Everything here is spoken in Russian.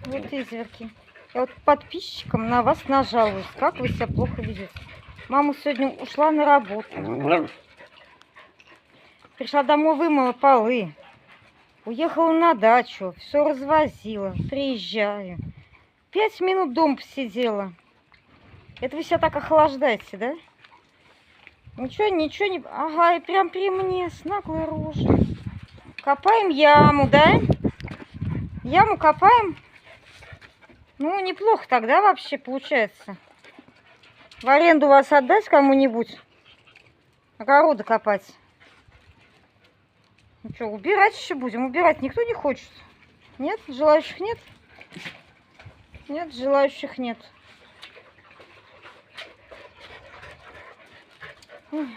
Вот изверги. Я вот подписчикам на вас нажалуюсь. Как вы себя плохо ведете. Мама сегодня ушла на работу. Пришла домой, вымыла полы. Уехала на дачу. Все развозила. Приезжаю. 5 минут дома посидела. Это вы себя так охлаждаете, да? Ничего не... Ага, и прям при мне с наглой рожей. Копаем яму, да? Яму копаем. Ну, неплохо тогда вообще получается. В аренду вас отдать кому-нибудь? Огороды копать. Ну что, убирать еще будем? Убирать никто не хочет? Нет? Желающих нет? Нет, желающих нет. Ой.